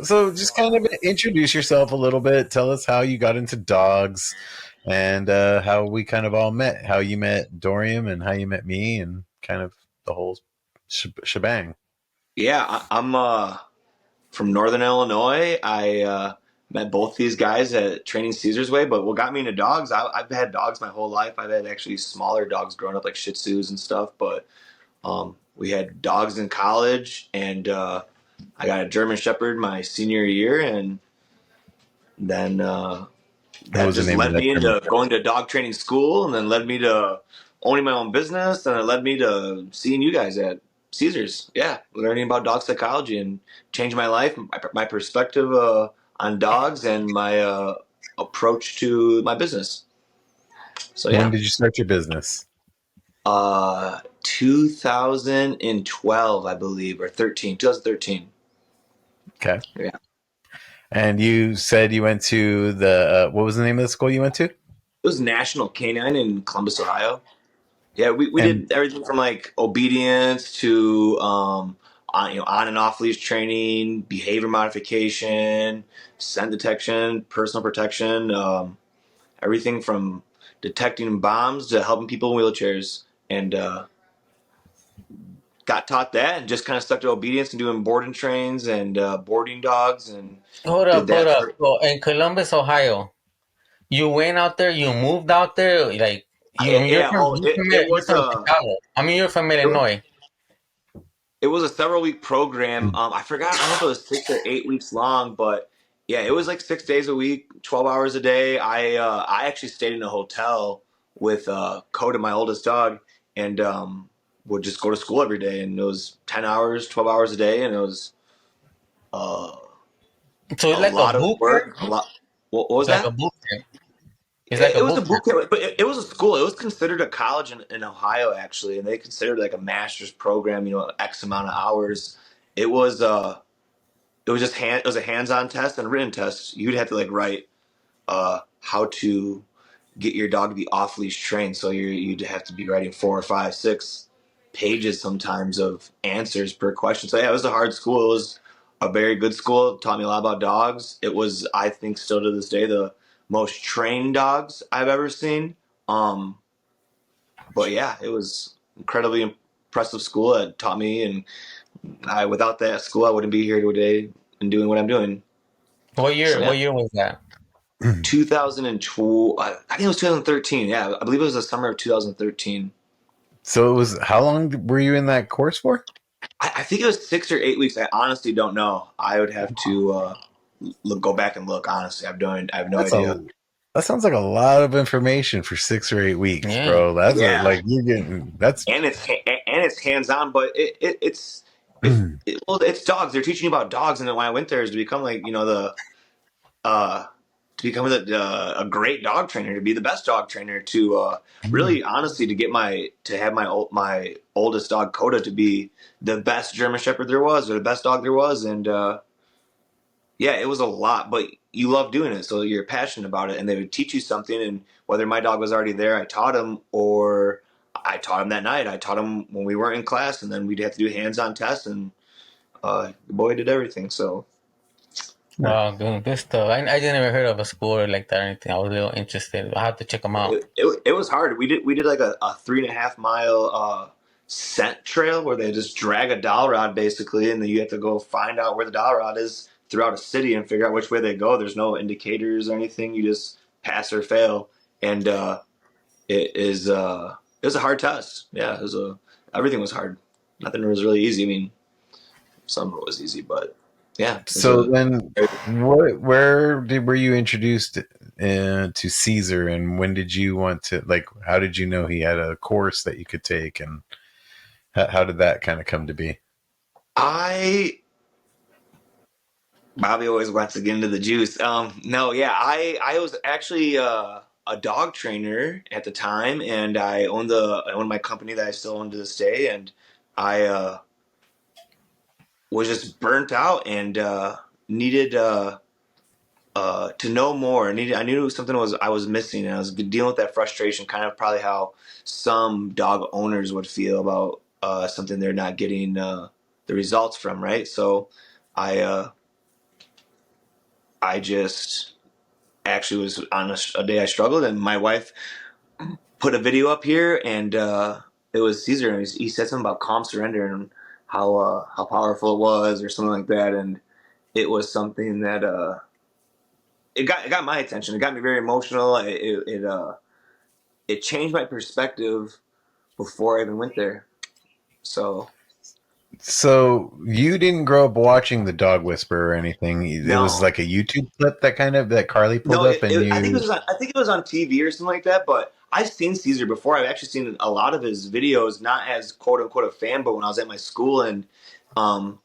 So just kind of introduce yourself a little bit. Tell us how you got into dogs, and how we kind of all met. How you met Doriam, and how you met me, and kind of the whole shebang. Yeah, I'm from Northern Illinois. I met both these guys at Training Caesar's Way, but what got me into dogs, I've had dogs my whole life. I've had actually smaller dogs growing up, like Shih Tzus and stuff, but we had dogs in college, and I got a German Shepherd my senior year, and then What that was the just name of led that me German into going to dog training school, and then led me to owning my own business, and it led me to seeing you guys at Caesars. Yeah, learning about dog psychology and changed my life, my perspective on dogs, and my approach to my business. So When yeah, did you start your business? 2012, I believe, or 13, 2013. Okay. Yeah, And you said you went to the what was the name of the school you went to? it was National Canine in Columbus, Ohio. Yeah, we And did everything from like obedience to on and off leash training, behavior modification, scent detection, personal protection, everything from detecting bombs to helping people in wheelchairs. And got taught that and just kind of stuck to obedience and doing boarding trains and boarding dogs and Hold did up, hold that up. for So in Columbus, Ohio, you went out there, you moved out there, like you. I mean, yeah. Oh, you're from Chicago. I mean, you're from it was Illinois. It was a several week program. I forgot. I don't know if it was 6 or 8 weeks long, but yeah, it was like 6 days a week, 12 hours a day. I actually stayed in a hotel with Coda, my oldest dog, and would just go to school every day. And it was 10 hours, 12 hours a day, and it was uh, So it's a like a lot of boot work. A camp. lot. What was It's like a that? boot camp. It's like It a was a boot camp. boot camp, but it was a school. It was considered a college in Ohio, actually, and they considered like a master's program. X amount of hours. It was it was a hands-on test and a written test. You'd have to like write how to get your dog to be off leash trained. So you'd have to be writing 4 or 5, 6 pages sometimes of answers per question. So yeah, it was a hard school. It was a very good school. It taught me a lot about dogs. It was, I think, still to this day the most trained dogs I've ever seen. Um, but yeah, it was incredibly impressive school. It taught me, and I without that school, I wouldn't be here today and doing what I'm doing. What So year? yeah. What year was that? 2012, I think it was 2013. Yeah, I believe it was the summer of 2013. so it was how long were you in that course for? I think it was 6 or 8 weeks. I honestly don't know. I would have to go back and look. Honestly, I have no That's idea. a that sounds like a lot of information for 6 or 8 weeks, Yeah. bro. That's Yeah, like you're getting that's and it's hands on, but it's dogs. They're teaching you about dogs, and then when I went there is to become like the uh, to become a great dog trainer, to be the best dog trainer, to really honestly to have my oldest dog Coda to be the best German Shepherd there was, or the best dog there was, and yeah, it was a lot, but you love doing it, so you're passionate about it, and they would teach you something, and whether my dog was already there, I taught him, or I taught him that night. I taught him when we weren't in class, and then we'd have to do hands-on tests, and the boy did everything. So Wow, good stuff. I didn't ever heard of a school like that or anything. I was a little interested. I have to check them out. it was hard. We did like a 3.5 mile scent trail where they just drag a dowel rod basically, and then you have to go find out where the dowel rod is throughout a city and figure out which way they go. There's no indicators or anything. You just pass or fail, and it was a hard test. Yeah, everything was hard. Nothing was really easy. I mean, some of it was easy, but yeah, it was so then were you introduced to Caesar, and when did you want to, like, how did you know he had a course that you could take, and how did that kind of come to be? I Bobby always wants to get into the juice. No, yeah, I was actually a dog trainer at the time, and I owned my company that I still own to this day, and I was just burnt out and needed to know more. I knew something I was missing, and I was dealing with that frustration, kind of probably how some dog owners would feel about something they're not getting the results from, right? So I I just actually was on a day I struggled, and my wife put a video up here, and it was Caesar, and he said something about calm surrender and how powerful it was, or something like that, and it was something that it got my attention. It got me very emotional. It changed my perspective before I even went there. So So you didn't grow up watching the Dog Whisperer or anything. It was no, like a YouTube clip that Carly pulled no, up, and I think it you. was I think it was on TV or something like that. But I've seen Caesar before. I've actually seen a lot of his videos, not as quote unquote a fan, but when I was at my school, and um,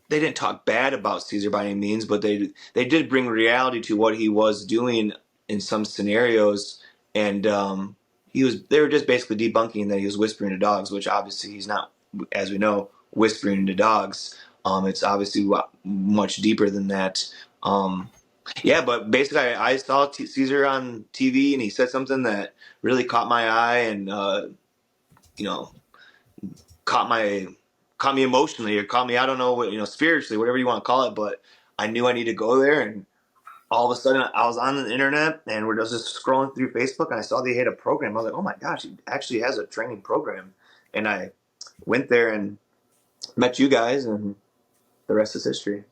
they didn't talk bad about Caesar by any means, but they did bring reality to what he was doing in some scenarios, and they were just basically debunking that he was whispering to dogs, which obviously he's not, as we know, whispering to dogs. It's obviously much deeper than that. Yeah, but basically, I saw Caesar on TV, and he said something that really caught my eye, and you know, caught my caught me emotionally, or caught me, I don't know what, spiritually, whatever you want to call it. But I knew I needed to go there, and all of a sudden I was on the internet, and we're just scrolling through Facebook, and I saw they had a program. I was like, oh my gosh, he actually has a training program, and I went there and met you guys, and the rest is history.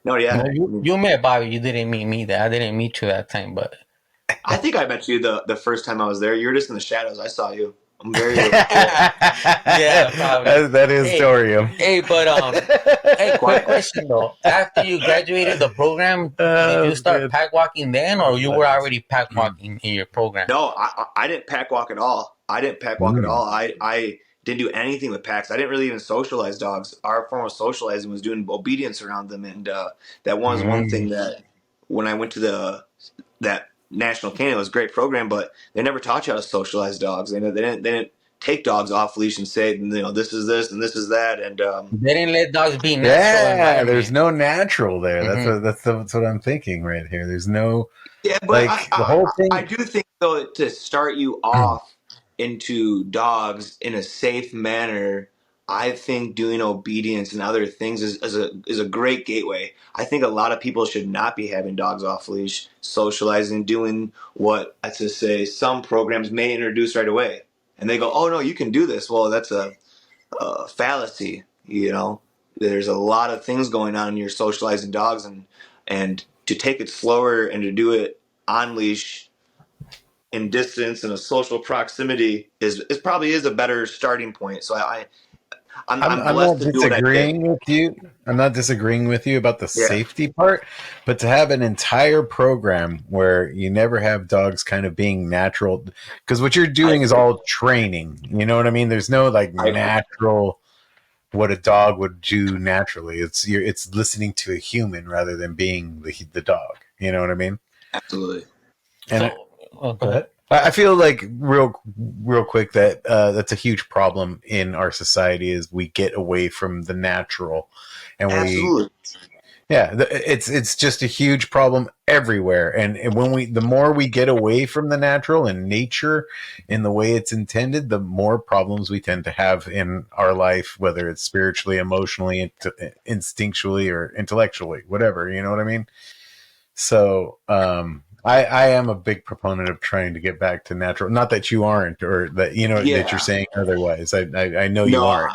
No, No, yeah, I you mean, you met Bobby. You didn't meet me. That I didn't meet you that time, but I think I met you the first time I was there. You were just in the shadows. I saw you. I'm very yeah, yeah, probably. That is Hey, Doriam. but hey, quick quiet. question though. After you graduated the program, did you Oh, start good. pack walking then, or you were already pack walking in your program? No, I didn't pack walk at all. I didn't pack walk at Mm. all. I didn't do anything with packs. I didn't really even socialize dogs. Our form of socializing was doing obedience around them, and that was one Mm. thing that when I went to that National Canine, it was a great program, but they never taught you how to socialize dogs. They didn't take dogs off leash and say, this is this and this is that, and They didn't let dogs be natural Yeah, there's environment. no natural there. Hmm. That's what I'm thinking right here. There's no yeah, but like the whole I thing. do think though to start you off into dogs in a safe manner, I think doing obedience and other things is a great gateway. I think a lot of people should not be having dogs off leash, socializing, doing what I to say some programs may introduce right away, and they go, "Oh no, you can do this." Well, that's a fallacy. There's a lot of things going on in your socializing dogs, and to take it slower and to do it on leash in distance and a social proximity is probably is a better starting point. So I'm I'm blessed not to do what I did. disagreeing with you. I'm not disagreeing with you about the Yeah, safety part, but to have an entire program where you never have dogs kind of being natural, because what you're I doing is agree. all training. You know what I mean? There's no like I agree. natural what a dog would do naturally. It's listening to a human rather than being the dog. You know what I mean? Absolutely. And So, oh, go go ahead. ahead. I feel like real quick that that's a huge problem in our society is we get away from the natural, and Absolutely. it's just a huge problem everywhere. And when the more we get away from the natural and nature in the way it's intended, the more problems we tend to have in our life, whether it's spiritually, emotionally, instinctually, or intellectually, whatever. You know what I mean? So I am a big proponent of trying to get back to natural. Not that you aren't, or that that you're Yeah. saying otherwise. I know No, you aren't.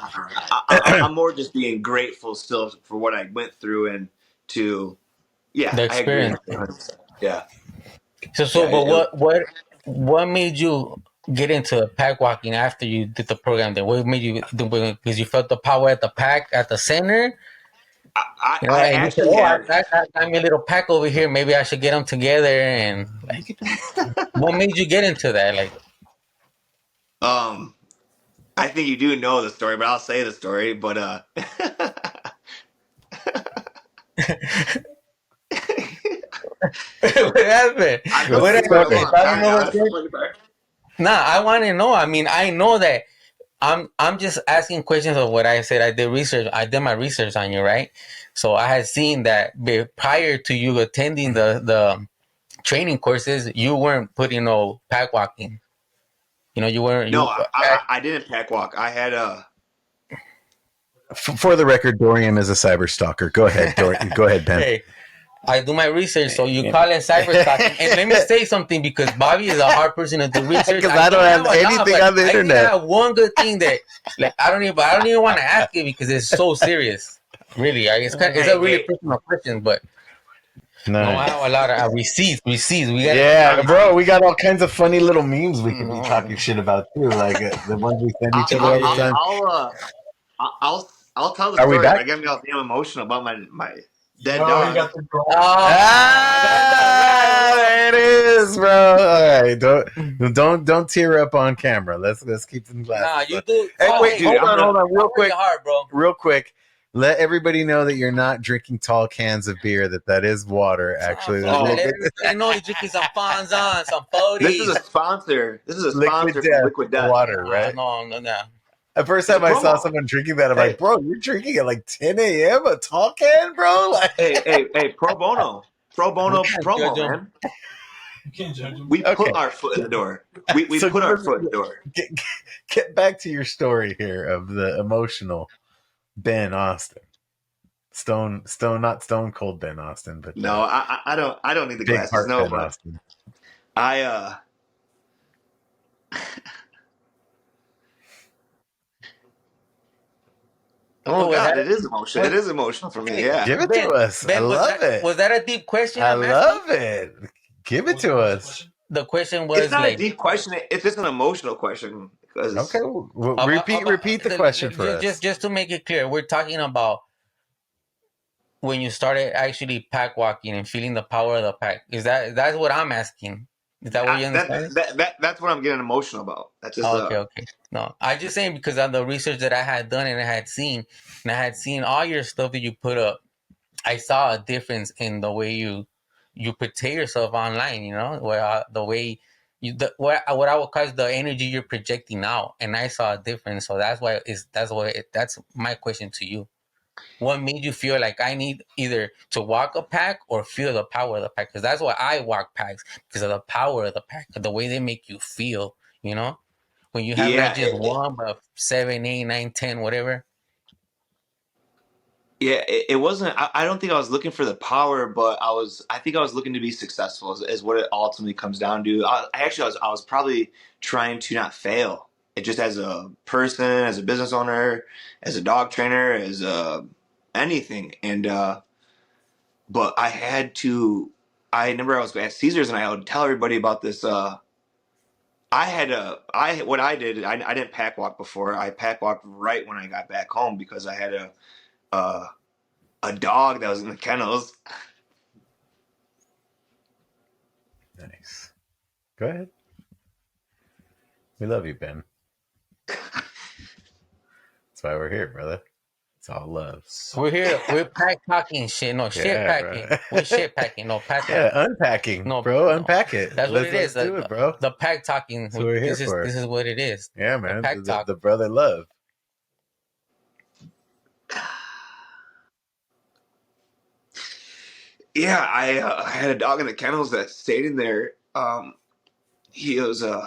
I'm more just being grateful still for what I went through, and to yeah, The I agree. experience. 100%. Yeah, So, yeah. but what made you get into pack walking after you did the program? Then what made you do? Because you felt the power at the pack at the center, I and you said, actually "Oh, had I got me a little pack over here. Maybe I should get them together." And like, what made you get into that? Like, um I think you do know the story, but I'll say the story. But what happened? that's What's What the the happened? funny story? If part. I All don't right, know now what's that's the good, funny part. nah, I want to know. I mean, I know that I'm just asking questions of what I said. I did research. I did my research on you, right? So I had seen that prior to you attending the training courses, you weren't putting no pack walking. You weren't No, you. I didn't pack walk. I had a For the record, Dorian is a cyber stalker. Go ahead, Go ahead, Ben. Hey, I do my research, so you Yeah. call it cyber stalking. And let me say something, because Bobby is a hard person to do research. Because I I don't don't have have a lot, anything but on the I did internet. have one good thing that, like, I don't even want to ask it because it's so serious. Really, it's a Hey, really hey, personal question, but no, I have a Nice. lot of receipts. Receipts. We gotta get the Yeah, bro, we receipts. got all kinds of funny little memes we could be talking No, shit about too, like the ones we send each I, other I, all the yeah. I'll, time. I'll, uh, I'll tell the Are we story, back? but it got me all damn emotional about my dead Yo, you dog. got the gold. That's all right. Ah, Well, there it is, bro. All right, don't tear up on camera. Let's keep some nah, glasses you on. do. Hey, Oh, wait, hey, Dude, hold I'm on, gonna. real I work quick, hard, bro. real quick. Let everybody know that you're not drinking tall cans of beer. That is water. Some Actually, there's fuck that. Oh, Everybody know he's drinking some Fonzon, some this is 40s. a sponsor. This is a liquid sponsor from death Liquid Death. water, right? No, no, no. The first It's a time I saw promo. someone drinking that, I'm like, Hey, bro, you're drinking at like 10 a.m. a tall can, bro? Like, hey, pro We bono can't judge promo, him. man. You can't judge him. We okay. put our foot in the door. We So put give our us, foot in the door. get, get back to your story here of the emotional Ben Austin. Not Stone Cold Ben Austin, but No, I don't need the Big glasses. Heart No, Ben but Austin. I Oh, oh God, it is emotional. It was is emotional for me. hey, Yeah. Give it to Ben? us. I Ben, love it. was that a deep question I I'm asking? love it. Give What it was, to what was the us. question? The question It's was not a like deep question. It's just an emotional question Okay, because repeat the question for us. just to make it clear, we're talking about when you started actually pack walking and feeling the power of the pack. That's what I'm asking? Is that what you understand? that's what I'm getting emotional about. That's just Oh, okay, okay. No, I just saying because of the research that I had done and I had seen all your stuff that you put up. I saw a difference in the way you portray yourself online. You know, where the way what I would call is the energy you're projecting out, and I saw a difference. So that's my question to you. What made you feel like I need either to walk a pack or feel the power of the pack? Because that's why I walk packs, because of the power of the pack, the way they make you feel. You know, when you have not yeah. just one but 7, 8, 9, 10, whatever. Yeah, it wasn't. I don't think I was looking for the power, but I think I was looking to be successful, is what it ultimately comes down to. I was probably trying to not fail. It just as a person, as a business owner, as a dog trainer, as anything. And but I had to. I remember I was at Caesar's and I would tell everybody about this. I had what I did. I didn't pack walk before. I pack walked right when I got back home because I had uh, a dog that was in the kennels. Nice. Go ahead. We love you, Ben. That's why we're here, brother. It's all love. So, We're here. We're pack talking shit. No shit Yeah, packing. bro. We're shit packing. No pack Yeah, talking. unpacking, No, bro. no. Unpack it. That's what it is. Let's do it, bro. The pack talking. That's what we're here This for. is what it is. Yeah, The man. pack talk. The brother love. Yeah, I had a dog in the kennels that stayed in there. He was a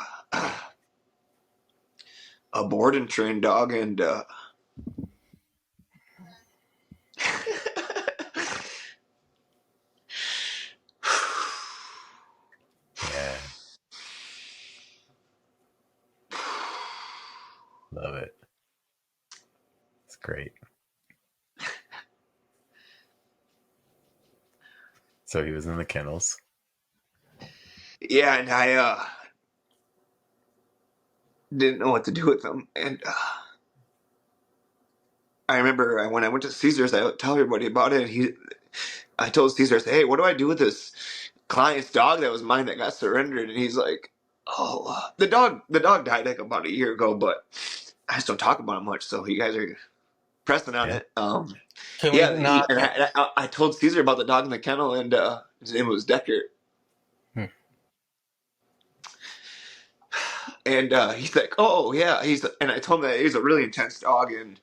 board and trained dog, and Yeah, love it. It's great. So he was in the kennels. yeah, and I didn't know what to do with him. And I remember when I went to Caesar's, I would tell everybody about it. And I told Caesar, I said, "Hey, what do I do with this client's dog that was mine that got surrendered?" And he's like, "Oh, the dog died like about a year ago, but I just don't talk about it much. So you guys are pressing on Yeah. it." Can we Yeah, not? I told Caesar about the dog in the kennel, and his name was Decker. Hmm. And he's like, "Oh yeah," and I told him that he's a really intense dog, and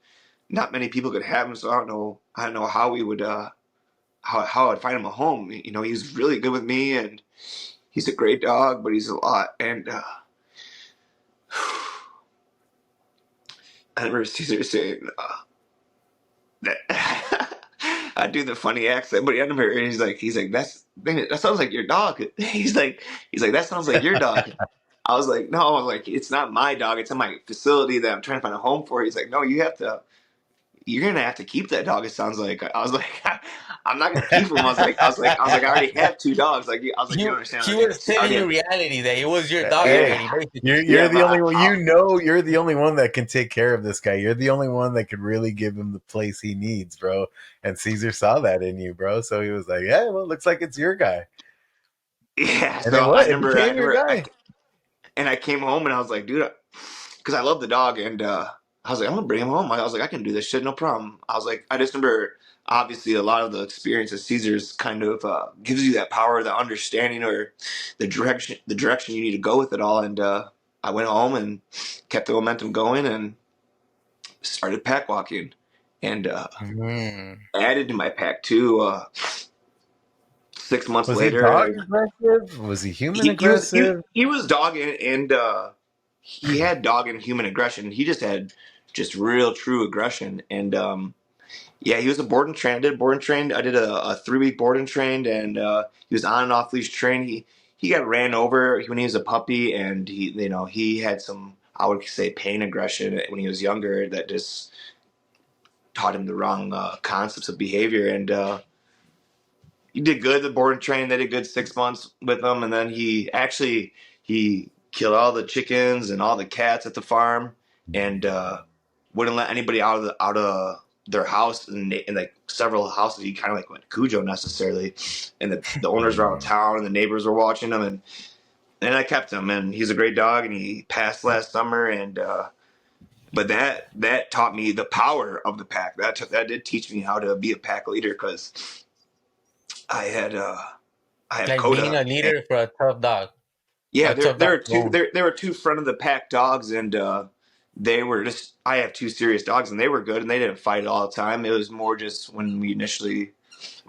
not many people could have him. So I don't know how we would, how I'd find him a home. You know, he was really good with me, and he's a great dog, but he's a lot. And I remember Caesar saying that. I do the funny accent, but he's like, that sounds like your dog. He's like, that sounds like your dog. I was like, no, I was like, it's not my dog. It's in my facility that I'm trying to find a home for. He's like, no, you're gonna have to keep that dog. It sounds like. I was like, I'm not gonna keep him. I already have two dogs. You don't understand. He was I telling already you have, reality that it was your dog yeah, already, basically. You're yeah, the only but one. You're the only one that can take care of this guy. You're the only one that could really give him the place he needs, bro. And Caesar saw that in you, bro. So he was like, "Yeah, well, it looks like it's your guy." yeah. And it So what? It became your guy. I came home and I was like, dude, because I love the dog, and I was like, I'm gonna bring him home. I was like, I can do this shit, no problem. I was like, I just remember, obviously, a lot of the experience of Caesar's kind of gives you that power, the understanding, or the direction you need to go with it all. And I went home and kept the momentum going and started pack walking, and Mm. added to my pack too. 6 months Was he later, dog aggressive? Was he human aggressive? he was dog and he had dog and human aggression. He just had just real true aggression. And yeah, he was a board and train. I did board and trained. I did a 3 week board and trained, and he was on and off leash trained. He got ran over when he was a puppy, and he had some, I would say, pain aggression when he was younger that just taught him the wrong concepts of behavior. And he did good. The board and train. They did good 6 months with him, and then he killed all the chickens and all the cats at the farm, and wouldn't let anybody out of their house. And in like several houses, he kind of like went Cujo necessarily, and the owners were out of town, and the neighbors were watching him, and I kept him, and he's a great dog, and he passed last summer, and but that taught me the power of the pack. That did teach me how to be a pack leader, because I had I have Like being Coda. a leader for a tough dog. Yeah, A tough dog alone. there were two front of the pack dogs, and they were just, I have two serious dogs, and they were good, and they didn't fight all the time. It was more just when we initially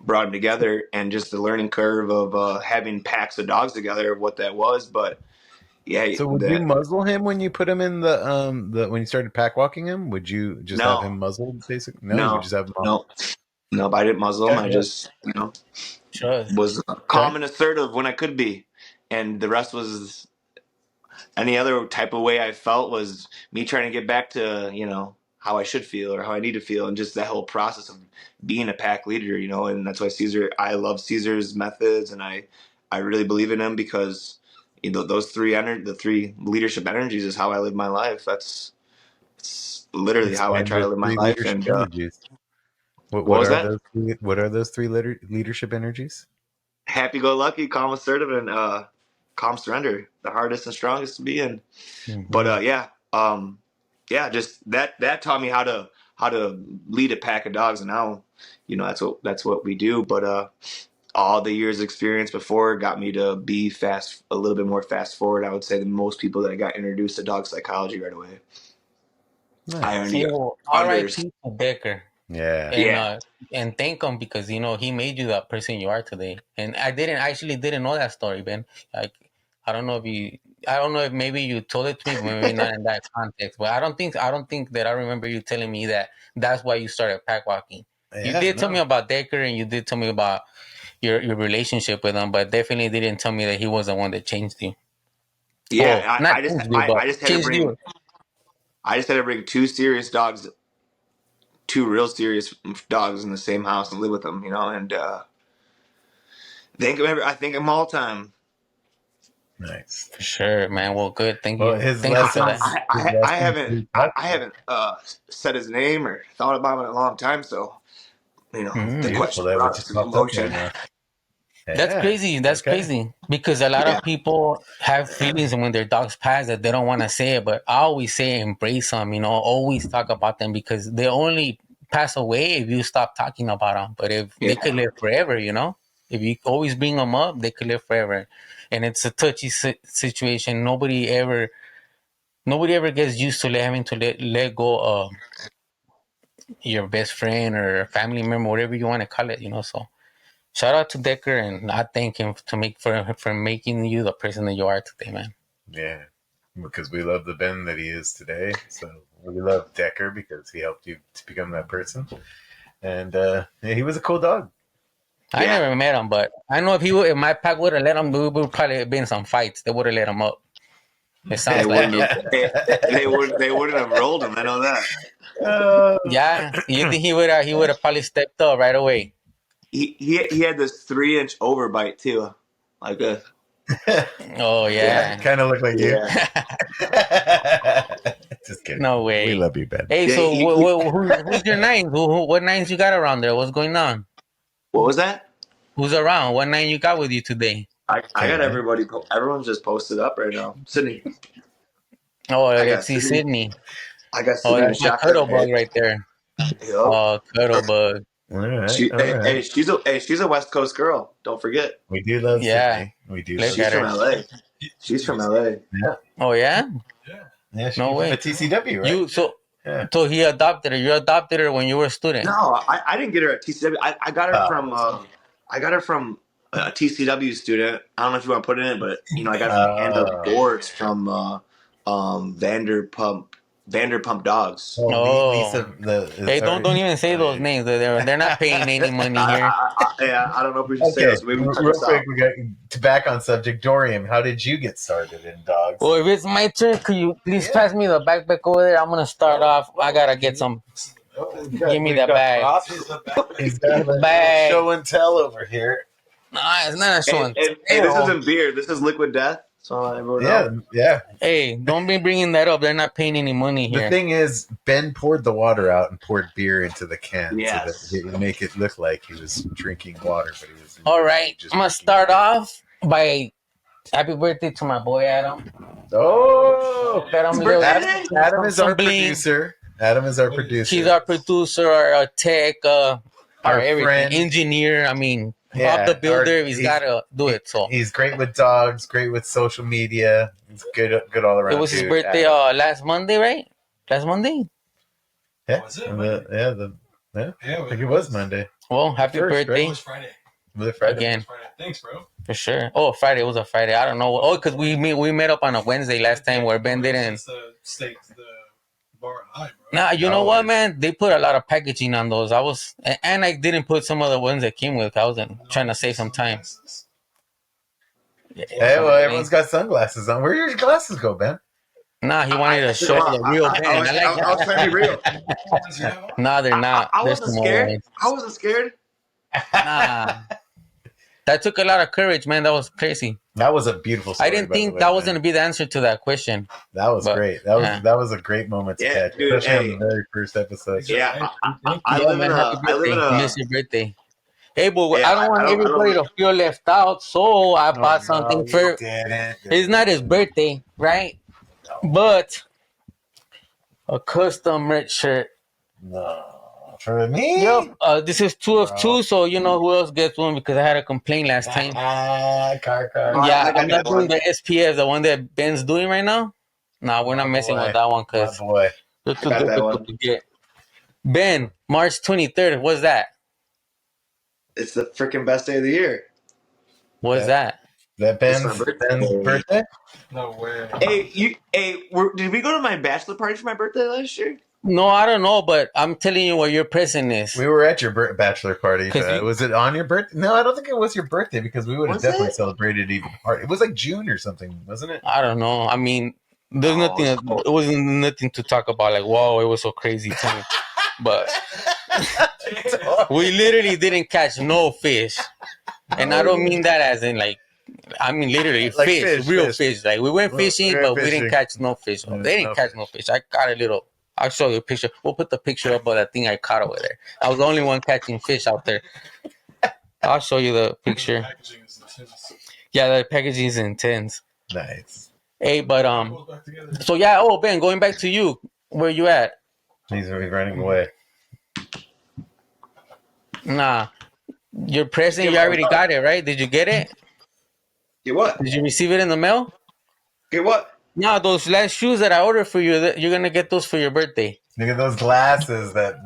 brought them together, and just the learning curve of having packs of dogs together, what that was. But yeah, So would you muzzle him when you put him in the when you started pack walking him? Would you just have him no, muzzled basically? No, you would no, just have him off. no, no. I didn't muzzle them. Yeah, I yeah. just Sure. was Okay. calm and assertive when I could be, and the rest was any other type of way I felt was me trying to get back to, how I should feel or how I need to feel, and just that whole process of being a pack leader, and that's why I love Caesar's methods, and I really believe in him, because those the three leadership energies is how I live my life. It's literally how I Explain try to those live my three life. leadership And energies. what What was are that? those what are those three leadership energies? Happy go lucky, calm assertive, and calm surrender. The hardest and strongest to be in. But Mm-hmm. yeah, just that taught me how to lead a pack of dogs, and now, that's what we do. But all the years of experience before got me to be a little bit more fast forward, I would say, than most people that got introduced to dog psychology right away. I Nice. already So under R.I.P. to Becker. Yeah. and yeah, uh and thank him because he made you that person you are today. And I didn't know that story, Ben. Like, I don't know if maybe you told it to me, but maybe not in that context. But I don't think that I remember you telling me that that's why you started pack walking. You Yeah, did tell me no. about Decker, and you did tell me about your relationship with him, but definitely didn't tell me that he was the one that changed you. Well, yeah. not changed you, but I just had to changed bring you. two serious dogs, two real serious dogs in the same house and live with them, and I think of them all the time. Nice. For sure, man. Well, good. Thank Well, you. Thank you for that. his lessons through tough. I haven't said his name or thought about him in a long time. So the Mm. Beautiful question that brought what up just some popped up emotion. right now. That's Yeah. crazy. That's Okay. crazy because a lot Yeah, of people have feelings when their dogs pass that they don't want to say it. But I always say embrace them. Always talk about them because they only pass away if you stop talking about them. But if they yeah, could live forever, if you always bring them up, they could live forever. And it's a touchy situation. Nobody ever gets used to having to let go of your best friend or family member, whatever you want to call it. So shout out to Decker, and I thank him for making you the person that you are today, man. Yeah. Because we love the Ben that he is today. So we love Decker because he helped you to become that person. and yeah, he was a cool dog. I Yeah. never met him, but I know if my pack would have let him, we would probably have been some fights. They would have let him up. It They sounds like wouldn't it. have. They wouldn't have rolled him. I know that. Oh. Yeah, you think he would have probably stepped up right away. He had this 3-inch overbite too, like this. Oh Yeah. yeah. Kind of look like you. Yeah. Just kidding. No We way. love you, Ben. Hey, Yeah. so who's your nines? What nines you got around there? What's going on? What was that? Who's around? What nine you got with you today? I got Okay. everybody. Everyone's just posted up right now. Sydney. Oh, I let's got see, Sydney. Sydney. I got Oh, Sydney the that's my shotgun. cuddle bug right there. Yep. Oh, cuddle bug. All right. All right. She's a West Coast girl. Don't forget. We do love Yeah. Sydney. We do Look love She's at from her. LA. She's from LA. Yeah. Oh yeah. Yeah. Yeah, she No came from way. a TCW, right? Yeah. So he adopted her. You adopted her when you were a student. No, I didn't get her at TCW. I got her from a TCW student. I don't know if you want to put it in, but I got her hand up boards from Vanderpump Dogs. Oh. Lisa. Hey, don't even say those names. They're not paying any money here. I don't know if we should say Okay, this. Maybe we cut real this quick, out. we got to back on subject. Doriam, how did you get started in dogs? Well, if it's my turn, could you please pass me the backpack over there? I'm gonna start off. I gotta get some. Give me the bag. He's got a Bag. show and tell over here. Nah, it's not a show and Hey, this isn't beer. This is liquid death. So everyone knows. Yeah. Hey, don't be bringing that up. They're not paying any money The here. thing is, Ben poured the water out and poured beer into the can Yes. so that it would make it look like he was drinking water, but he was. All right, just I'm gonna drinking start beer. off by happy birthday to my boy Adam. Oh, Adam, Adam is our some bling. producer. Adam is our producer. He's our producer, our tech, our everything, friend. engineer. I mean, Yeah, Bob the builder. our- He's got to do it. So He's great with dogs, great with social media. He's good all around. it was his dude. birthday Adam. last Monday, right? Last Monday. Yeah, Was it and Monday? I think it was Monday. Well, happy First, right? birthday It was Friday. Was it Friday? again. Friday. Thanks, bro. For sure. Oh, Friday. It was a Friday. I don't know. Oh, because we met up on a Wednesday last time where Ben didn't. It's the steak, the bar high, bro. Nah, you know No. what, man? They put a lot of packaging on those. And I didn't put some of the ones that came with. I was trying to save some time. Hey, well, everyone's got sunglasses on. Where did your glasses go, Ben? Nah, he wanted to show the real Ben. I was trying to be real. Nah, they're not. I There's wasn't some scared. ones. I wasn't scared. Nah. That took a lot of courage, man. That was crazy. That was a beautiful story. I didn't by the think way, that was man. going to be the answer to that question. That was but, great. yeah. That was a great moment to Yeah, catch, dude, especially hey. on the very first episode. Yeah, I Yeah, live man, in happy a. I live birthday. in a. Miss your birthday. Hey, but Yeah, I don't want I don't everybody to feel left out, so I bought something for. Didn't. It's not his birthday, right? But a custom merch shirt. No, for me. Yep. This is 2 of Bro. 2, so you know who else gets one because I had a complaint last time. Car. Yeah, I got I'm not that one. doing the SPF, the one that Ben's doing right now. Nah, we're not messing with that one My because boy. they're too I got that difficult one. to get. Ben, March 23rd. What's that? It's the freaking best day of the year. What's that? That It's my Ben's birthday. birthday? No way. Did we go to my bachelor party for my birthday last year? No, I don't know, but I'm telling you what your present is. We were at your bachelor party. 'Cause you- Was it on your birthday? No, I don't think it was your birthday because we would have Was definitely it? celebrated even harder. It was like June or something, wasn't it? I don't know. I mean, there's Oh, nothing. so- It wasn't nothing to talk about. Like, wow, it was so crazy to me. But we literally didn't catch no fish, and I don't mean that as in like. I mean literally Like fish, real fish. Like we went We fishing, went but we fishing. didn't catch no fish. Yeah, They didn't no catch no fish. I got a little. I'll show you a picture. We'll put the picture up of that thing I caught over there. I was the only one catching fish out there. I'll show you the picture. Packaging is intense. Yeah, the packaging is intense. Nice. Hey, but Goes back together. so yeah. Oh, Ben, going back to you. Where you at? He's running away. Nah, your present. You already got it, right? Did you get it? Get what? Did you receive it in the mail? Get what? No, those last shoes that I ordered for you. You're gonna get those for your birthday. Look at those glasses that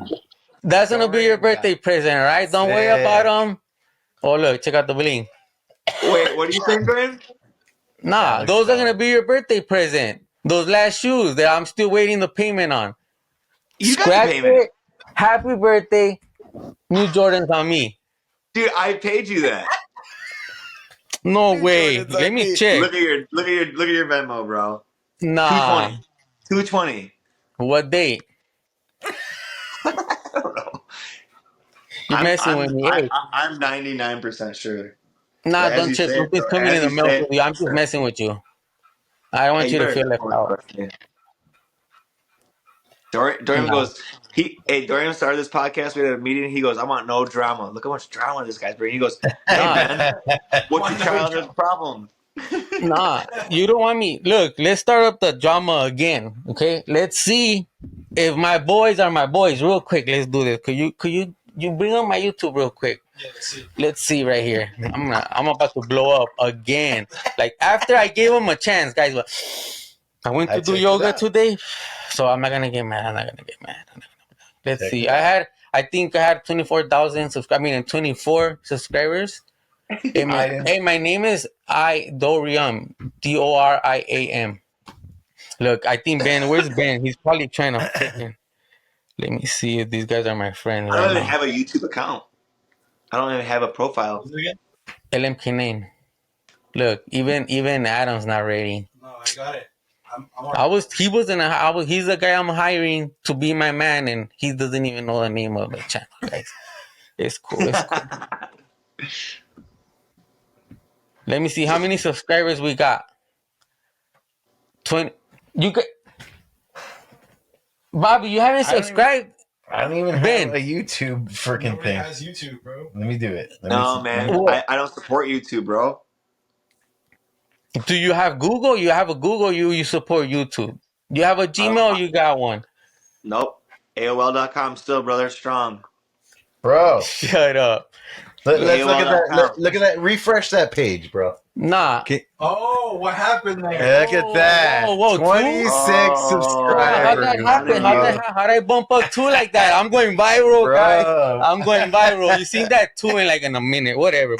That's gonna be your birthday present, all right? Don't worry Sick. about them. Oh, look, check out the bling. Wait, what are you saying, Brian? Nah, looks those are solid. gonna be your birthday present. Those last shoes that I'm still waiting the payment on. You got Scratch the payment. it. Happy birthday. New Jordans on me. Dude, I paid you that. No New way. Jordans Let on me me. check. Look at your Venmo, bro. Nah. 220. 220. What date? I don't know. You're messing with me. Hey, I'm 99% sure. nah, As don't you check. say it, Something's though. coming in As the you mail say for it. you. I'm just messing with you. I don't Hey, want you you to better feel left out. Dorian Nah. goes, Dorian started this podcast. We had a meeting. He goes, I want no drama. Look how much drama this guy's bringing. He goes, hey, Nah. man, what's your Why no childhood job? problem? Nah, you don't want me. Look, let's start up the drama again. Okay, let's see if my boys are my boys. Real quick, let's do this. Could you bring up my YouTube real quick? Yeah, let's see. Let's see right here. I'm about to blow up again. Like after I gave him a chance, guys. But I went I to do checked it yoga out. today, so I'm not gonna get mad. I'm not gonna get mad. Let's Check see. it out. I think I had 24,000 subscribers. I mean, 24 subscribers. I didn't. Hey, my name is Doriam. Doriam. Look, I think Ben. Where's Ben? He's probably trying to freaking. Let me see if these guys are my friends I right don't even now. have a YouTube account. I don't even have a profile. What's it again? LMK name. Look, even Adam's not ready. No, I got it. I'm on. He wasn't. He's the guy I'm hiring to be my man, and he doesn't even know the name of the channel, guys. It's cool. It's cool. Let me see how many subscribers we got. 20. You got Bobby. You haven't I don't even. subscribed, I don't even have Ben. a YouTube freaking Nobody thing. has YouTube, bro. Let me do it. Let me No, see. Let me. man. What? I don't support YouTube, bro. Do you have Google? You have a Google. You support YouTube. You have a I don't, Gmail. You got one. nope. AOL.com still, brother, strong. Bro, Shut up. let's look at that. AOL.com. Look at that. Refresh that page, bro. Nah. Okay. Oh, what happened there? Look at that. Whoa, two? 26 How'd Oh, that subscribers, I happen? didn't bro. even. How'd I bump up two like that? I'm going viral, guys. Bro. I'm going viral. You seen that two in like in a minute, whatever.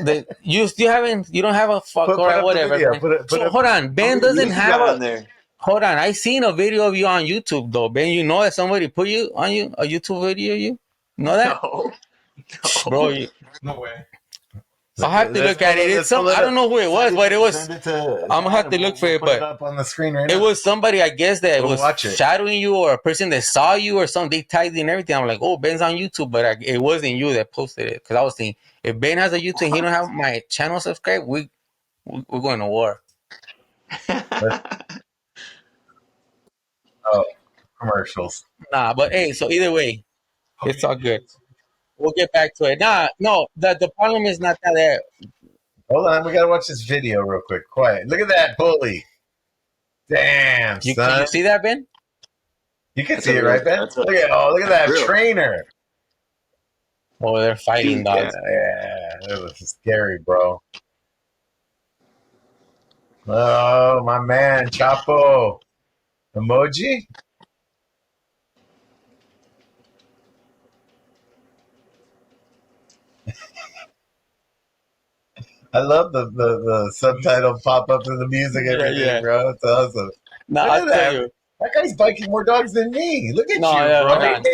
But you still haven't. You don't have a fuck. All Put right, up the whatever, video. Ben. Put it. Put So up. hold on. How Ben many doesn't views you have got a. on there? Hold on. I seen a video of you on YouTube though, Ben. You know that somebody put you on a YouTube video. You know that, No. bro? No. No way. I'll have to Let's look at pull it. it. It's Let's some. pull it I don't up. know who it was, but it was. Send it to I'm gonna have Adam. to look for We'll it, put it but up on the screen right it now. was somebody, I guess, that We'll was watch it. shadowing you, or a person that saw you, or something. They tagged you and everything. I'm like, oh, Ben's on YouTube, but it wasn't you that posted it, because I was thinking, if Ben has a YouTube, and he don't have my channel subscribed. We're going to war. Let's, oh, commercials. Nah, but hey, so either way, How it's many all good. views? We'll get back to it. Nah, no, the problem is not that. Hold on. We got to watch this video real quick. Quiet. Look at that bully. Damn, Can son. you see that, Ben? You can That's see a it, real. right, Ben? That's a Look at that real. trainer. Oh, they're fighting Dude, Yeah, dogs. it was scary, bro. Oh, my man, Chapo. Emoji? I love the subtitle pop up in the music Yeah, every day, yeah. bro. It's awesome. Nah, Look I'll at tell that. you. That guy's biking more dogs than me. Look at No, you, yeah, hold bro. on.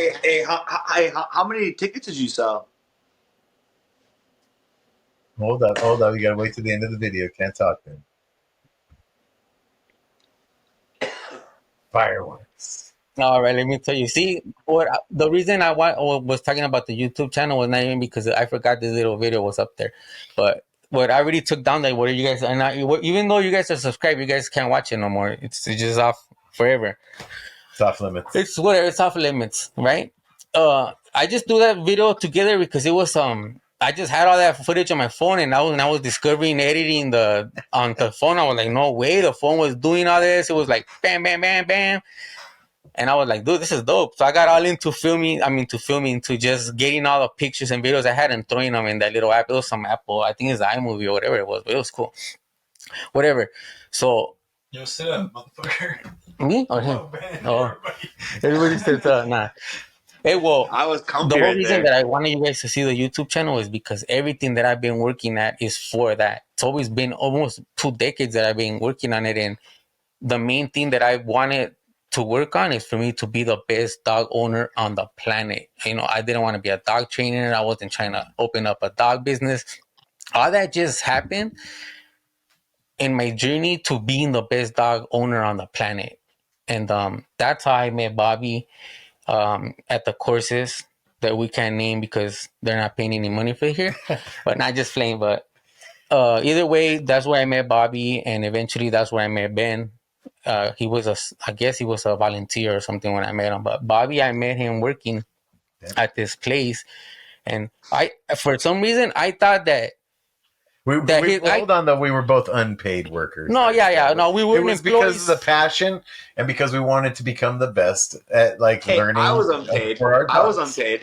Hey, how many tickets did you sell? Hold up, hold up. You gotta wait till the end of the video. Can't talk then. Fireworks. All right, let me tell you. See, the reason was talking about the YouTube channel was not even because I forgot this little video was up there, but what I already took down, like, what you guys are not, even though you guys are subscribed, you guys can't watch it no more. It's just off forever. It's off limits. It's whatever. It's off limits, right? I just do that video together because it was I just had all that footage on my phone, and I was discovering editing on the phone. I was like, no way, the phone was doing all this. It was like bam, bam, bam, bam. And I was like, dude, this is dope. So I got all into filming. To just getting all the pictures and videos I had and throwing them in that little app. It was some Apple, I think it's iMovie or whatever it was, but it was cool. Whatever. So, Yo, sit up, motherfucker. me or him? Oh, man. Oh, everybody says, nah. Hey, well, I was the comfy whole right reason there. that I wanted you guys to see the YouTube channel is because everything that I've been working at is for that. It's always been almost 2 decades that I've been working on it. And the main thing that I wanted to work on is for me to be the best dog owner on the planet. I didn't want to be a dog trainer. I wasn't trying to open up a dog business. All that just happened in my journey to being the best dog owner on the planet. And that's how I met Bobby at the courses that we can't name because they're not paying any money for here. But not just playing, but either way, that's where I met Bobby, and eventually that's where I met Ben. I guess he was a volunteer or something when I met him. But Bobby, I met him working at this place, and for some reason, I thought that hold on though. We were both unpaid workers. No, yeah. No, we weren't It was employees. because of the passion and because we wanted to become the best at learning. I was unpaid. For our dogs. I was unpaid.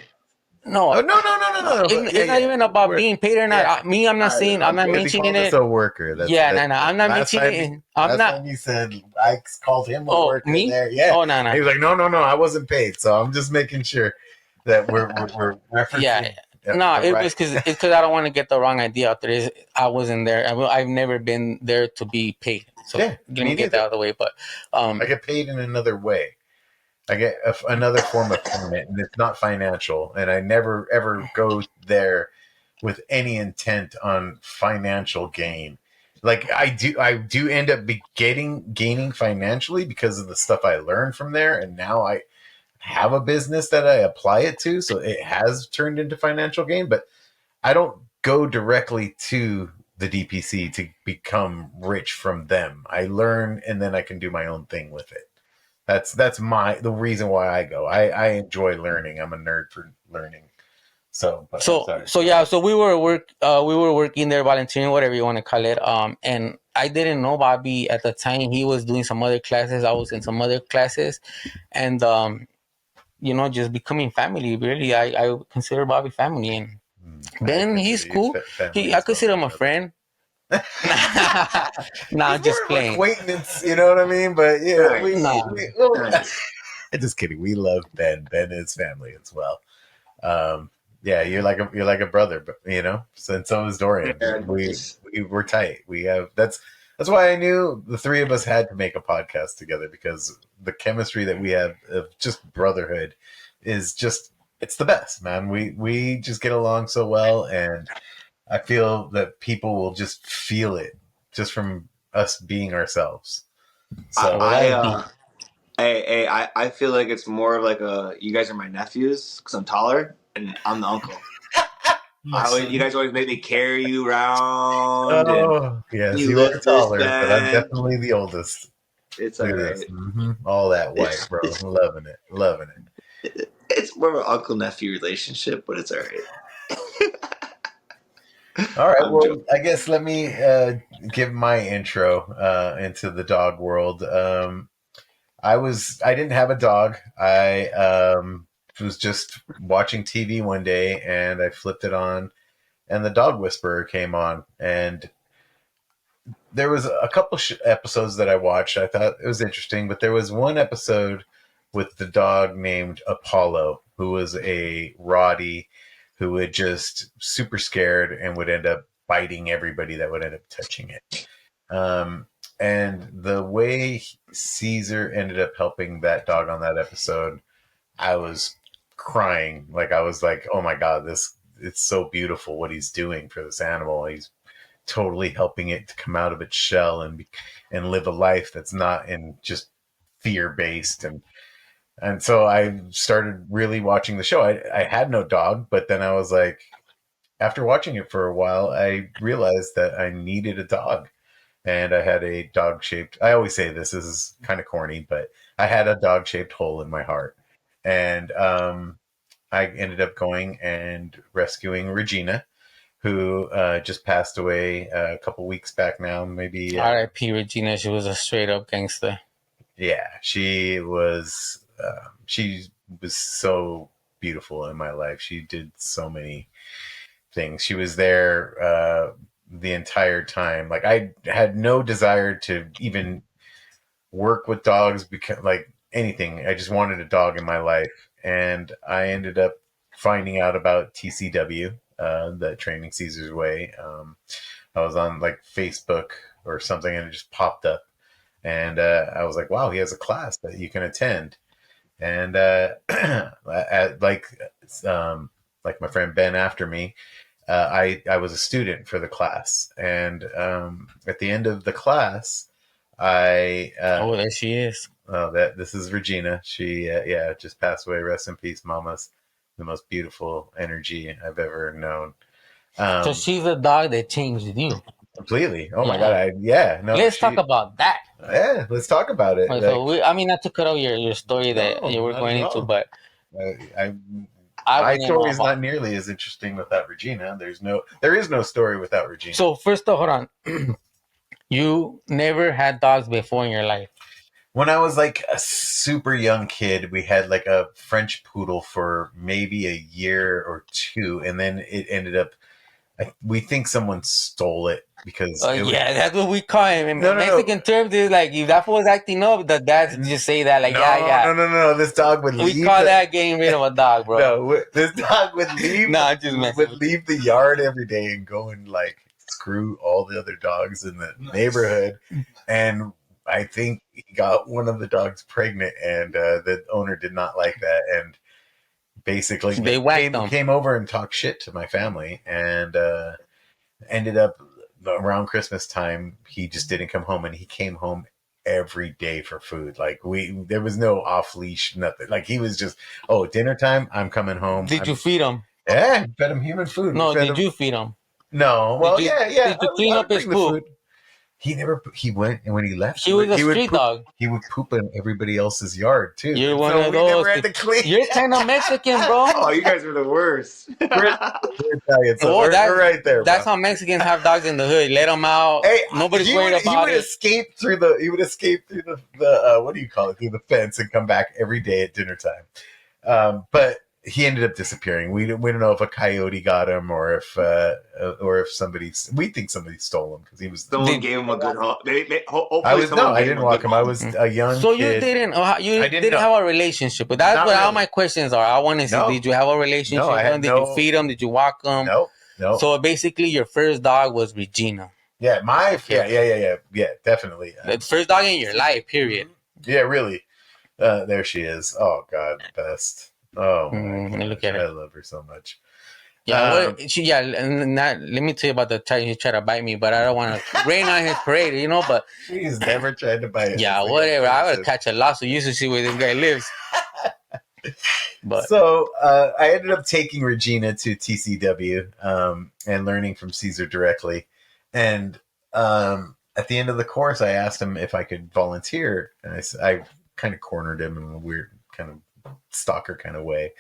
No, no. It's not even about being paid or not. Yeah. I'm not saying. I'm not mentioning it. A worker. No. I'm not mentioning it. I'm not. You said I called him a worker. Me? There. Yeah. Oh, no. He was like, no. I wasn't paid. So I'm just making sure that we're referencing. Yeah. No, it was because I don't want to get the wrong idea out there. I wasn't there. I've never been there to be paid. So let me get that out of the way. But I get paid in another way. I get another form of payment, and it's not financial. And I never ever go there with any intent on financial gain. Like I do end up gaining financially because of the stuff I learned from there, and now I have a business that I apply it to, so it has turned into financial gain. But I don't go directly to the DPC to become rich from them. I learn, and then I can do my own thing with it. That's the reason why I go. I enjoy learning. I'm a nerd for learning. So we were working there, volunteering, whatever you want to call it. And I didn't know Bobby at the time. He was doing some other classes. I was in some other classes, and just becoming family. Really, I consider Bobby family. And Ben, he's cool. I consider him a friend. I'm just playing. Acquaintance, you know what I mean? But just kidding. We love Ben. Ben is family as well. You're like a brother, but so is Dorian. We were tight. We have that's why I knew the three of us had to make a podcast together, because the chemistry that we have of just brotherhood is just, it's the best, man. We just get along so well, and I feel that people will just feel it just from us being ourselves. So I feel like it's more of like you guys are my nephews because I'm taller and I'm the uncle. You guys always make me carry you around. Yes, you are taller, but I'm definitely the oldest. It's all right. All that white, bro. Loving it. It's more of an uncle-nephew relationship, but it's all right. All right. Well, I guess let me give my intro into the dog world. I didn't have a dog. I was just watching TV one day, and I flipped it on, and the Dog Whisperer came on, and there was a couple episodes that I watched. I thought it was interesting, but there was one episode with the dog named Apollo, who was a Rottie who would just super scared and would end up biting everybody that would end up touching it. And the way Caesar ended up helping that dog on that episode, I was crying. Like, I was like, oh my God, it's so beautiful what he's doing for this animal. He's totally helping it to come out of its shell and live a life that's not in just fear-based. And so I started really watching the show. I had no dog, but then I was like, after watching it for a while, I realized that I needed a dog. And I had a dog-shaped, I always say this is kind of corny, but I had a dog-shaped hole in my heart. And I ended up going and rescuing Regina, who just passed away a couple weeks back now, maybe. R.I.P. Regina. She was a straight-up gangster. Yeah, she was so beautiful in my life. She did so many things. She was there the entire time. Like, I had no desire to even work with dogs, because like anything. I just wanted a dog in my life, and I ended up finding out about TCW, the Training Caesar's Way. I was on like Facebook or something, and it just popped up. And I was like, wow, he has a class that you can attend. And like my friend Ben after me, I was a student for the class, and at the end of the class, I Oh, there she is. that this is Regina. She yeah, just passed away. Rest in peace, Mama's the most beautiful energy I've ever known. So Um, she's the dog that changed you. Completely. Oh my god. Yeah. Yeah. No. Let's talk about that. Yeah. Let's talk about it. Well, so Like, I mean, not to cut out your story that no, you were not at going into, all. but I I my want to know story is about. not nearly as interesting without Regina. There is no story without Regina. So first, hold on. You never had dogs before in your life. When I was like a super young kid, we had like a French poodle for maybe a year or two, and then it ended up. We think someone stole it because it was. Yeah, that's what we call him. In No, no, no. Mexican terms, is like if that was acting up, the dads just say that, like, yeah, No, yeah. no, no, no. This dog would We leave. call that getting rid of a dog, bro. No, this dog would leave. No, I'm just messing would with leave the yard every day and go and like screw all the other dogs in the neighborhood. And I think he got one of the dogs pregnant, and the owner did not like that, and basically They whacked them. came over and talked shit to my family, and ended up around Christmas time. He just didn't come home, and he came home every day for food. Like there was no off leash, nothing. Like he was just, oh, dinner time, I'm coming home. Did you feed him? Yeah, fed him human food. No, Fed did him. you feed him? No, well, yeah. Did you clean I up would his bring the poop? food. He never. He went, and when he left, He was a would street poop, dog. He would poop in everybody else's yard too. You're And one so of we those. never had to clean. You're kind of Mexican, bro. Oh, you guys are the worst. We're Italian, so Oh, we're right there. That's bro. how Mexicans have dogs in the hood. Let them out. Hey, Nobody's worried about he would it. escape through the. He would escape through the what do you call it? Through the fence and come back every day at dinner time. But he ended up disappearing. We don't know if a coyote got him or if somebody. We think somebody stole him because he was. Someone gave him a good home. Hopefully, I was someone I gave didn't him a walk good him. I home. was a young So kid. you didn't know. have a relationship with. That's Not what all really. my questions are. I want to see. No. Did you have a relationship No, I with had him? Did no- you feed him? Did you walk him? No. So basically, your first dog was Regina. Yeah, yeah, definitely. The first dog in your life, period. Yeah, really. There she is. Oh God, best. Oh my God, Look at her. I love her so much. Yeah, let me tell you about the time he tried to bite me, but I don't want to rain on his parade, But He's never tried to bite. yeah, whatever. I would catch a lawsuit. You should see where this guy lives. But so I ended up taking Regina to TCW and learning from Caesar directly. And at the end of the course, I asked him if I could volunteer, and I kind of cornered him in a weird kind of stalker kind of way,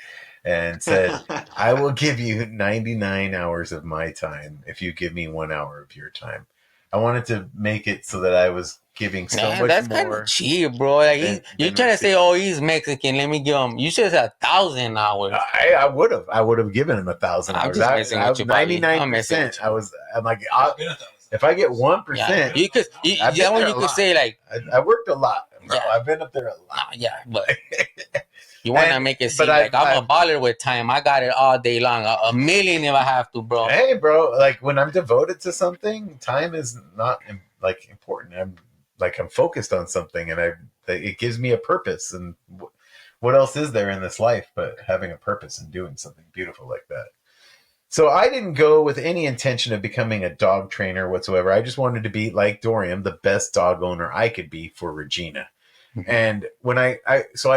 and said, "I will give you 99 hours of my time if you give me 1 hour of your time." I wanted to make it so that I was giving so much that's more. kind of cheap, bro. Like you try to say, "Oh, he's Mexican. Let me give him." You should have said 1,000 hours. I would have given him 1,000 hours. I'm just messing with you, buddy. 99%. I'm like, if I get 1%, you could. That one you could say like, I worked a lot, bro. Yeah. I've been up there a lot. yeah, but you want to And- make it seem but I- like I'm a baller with time. I got it all day long. A million if I have to, bro. Hey, bro, like when I'm devoted to something, time is not like important. I'm focused on something, and it gives me a purpose. And what else is there in this life but having a purpose and doing something beautiful like that? So I didn't go with any intention of becoming a dog trainer whatsoever. I just wanted to be like Doriam, the best dog owner I could be for Regina. And when I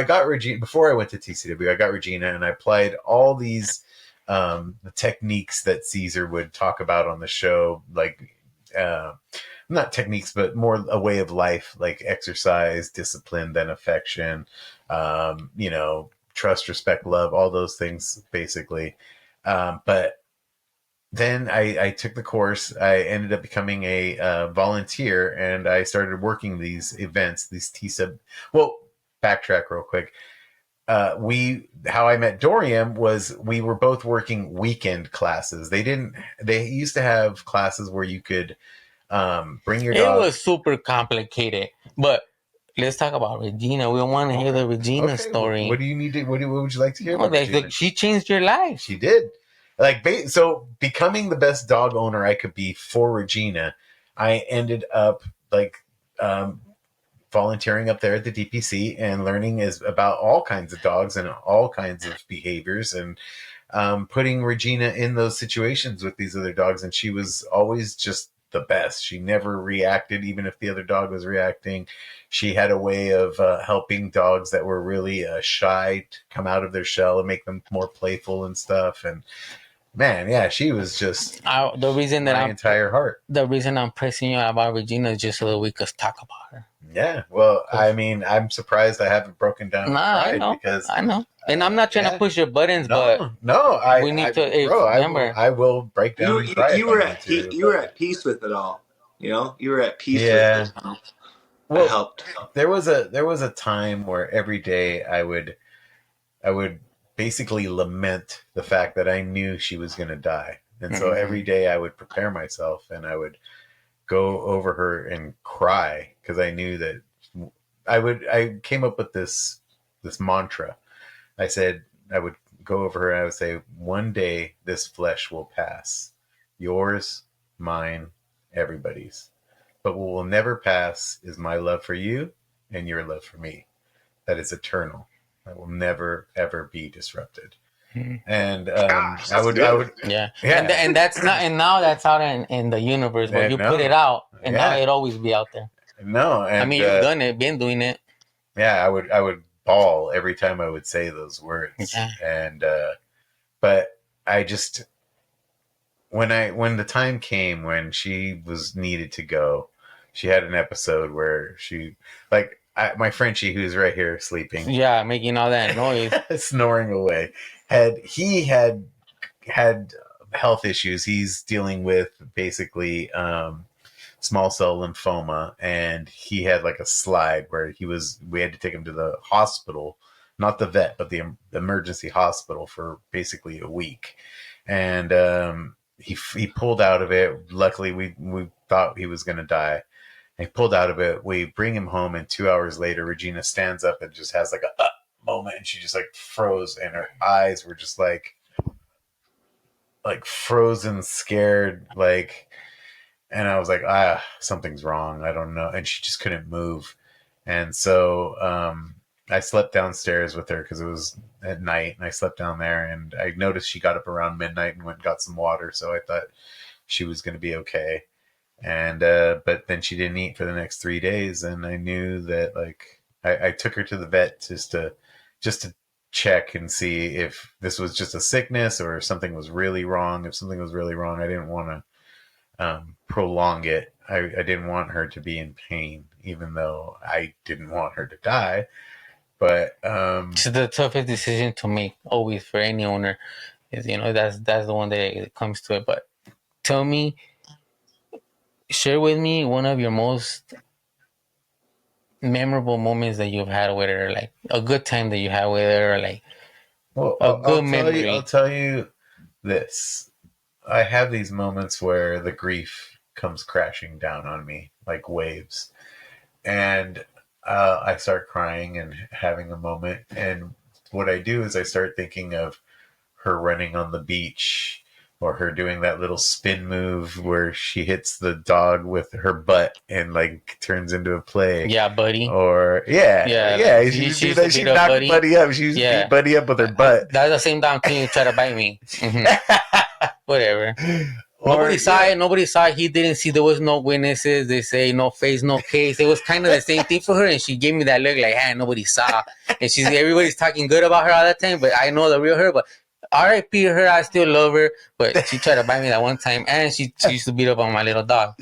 got Regina before I went to TCW, I got Regina, and I applied all these the techniques that Caesar would talk about on the show, like not techniques, but more a way of life, like exercise, discipline, then affection, trust, respect, love, all those things, basically. But then I took the course. I ended up becoming a volunteer, and I started working these events, these TSUB. Well, backtrack real quick. How I met Doriam was we were both working weekend classes. They used to have classes where you could bring your dog. It was super complicated, but let's talk about Regina. We don't want to hear the Regina story. What do you need to? What would you like to hear about Regina? She changed your life. She did. So becoming the best dog owner I could be for Regina, I ended up volunteering up there at the DPC and learning is about all kinds of dogs and all kinds of behaviors, and putting Regina in those situations with these other dogs. And she was always just the best. She never reacted, even if the other dog was reacting. She had a way of helping dogs that were really shy to come out of their shell and make them more playful and stuff. And man, yeah, she was just The reason that my entire heart. the reason I'm pressing you about Regina is just so that we could talk about her. Yeah, well, I mean, I'm surprised I haven't broken down Nah, and I cried know, because I know, and I'm not trying to push your buttons, but no, we need to bro, remember. I will break down and cry if I need to. You were at peace with it all. You know, you were at peace with Yeah, it. I well, helped. there was a time where every day I would basically lament the fact that I knew she was going to die, and so every day I would prepare myself and I would go over her and cry because I knew that I came up with this mantra. I said I would go over her and I would say, one day this flesh will pass. Yours, mine, everybody's. But what will never pass is my love for you and your love for me. That is eternal. That will never, ever be disrupted. And Gosh, I would, Yeah, yeah. and that's not, and now that's out in the universe, but And you put it out, and now yeah. it always be out there. No, and I mean, you've done it, been doing it. yeah, I would bawl every time I would say those words. Yeah. And but I just when the time came when she was needed to go, she had an episode where she my Frenchie, who's right here sleeping, Yeah, making all that noise. snoring away, he had health issues. He's dealing with basically small cell lymphoma, and he had like a slide where we had to take him to the hospital, not the vet, but the emergency hospital for basically a week. And he pulled out of it. Luckily, we thought he was going to die. He pulled out of it. We bring him home, and 2 hours later, Regina stands up and just has like a moment, and she just like froze, and her eyes were just like frozen, scared, like. And I was like, something's wrong. I don't know. And she just couldn't move. And so I slept downstairs with her because it was at night, and I slept down there, and I noticed she got up around midnight and went and got some water. So I thought she was going to be okay. And but then she didn't eat for the next 3 days, and I knew that I took her to the vet just to check and see if this was just a sickness or if something was really wrong. If something was really wrong, I didn't want to prolong it. I didn't want her to be in pain, even though I didn't want her to die. But It's the toughest decision to make, always, for any owner. Is, that's the one that it comes to it. But tell me, share with me one of your most memorable moments that you've had with her, like a good time that you had with her, or like a good memory. I'll tell you this. I have these moments where the grief comes crashing down on me like waves, and I start crying and having a moment. And what I do is I start thinking of her running on the beach, or her doing that little spin move where she hits the dog with her butt and like turns into a play. Yeah, buddy. Or she used to do that. She knocked Buddy up. She used to beat Buddy up with her butt. That's the same down to try to bite me. Whatever. Nobody saw it. Nobody saw it. He didn't see. There was no witnesses. They say no face, no case. It was kind of the same thing for her, and she gave me that look like, nobody saw. And everybody's talking good about her all the time, but I know the real her. But R.I.P. her, I still love her, but she tried to bite me that one time, and she used to beat up on my little dog.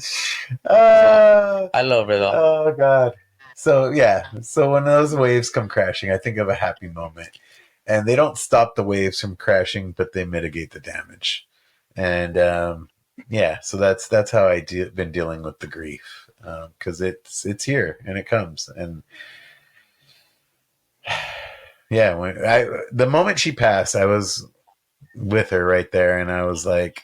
I love her though. Oh God. So when those waves come crashing, I think of a happy moment, and they don't stop the waves from crashing, but they mitigate the damage. And so that's how been dealing with the grief, because it's here and it comes. And when the moment she passed, I was with her right there, and I was like,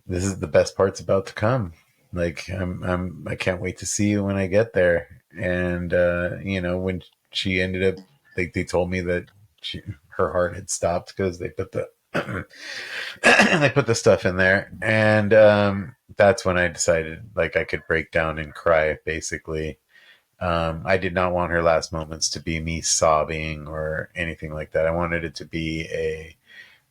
this is the best part's about to come. Like I can't wait to see you when I get there. And when she ended up, they told me that her heart had stopped because they put the they put the stuff in there. And that's when I decided like I could break down and cry basically. I did not want her last moments to be me sobbing or anything like that. I wanted it to be a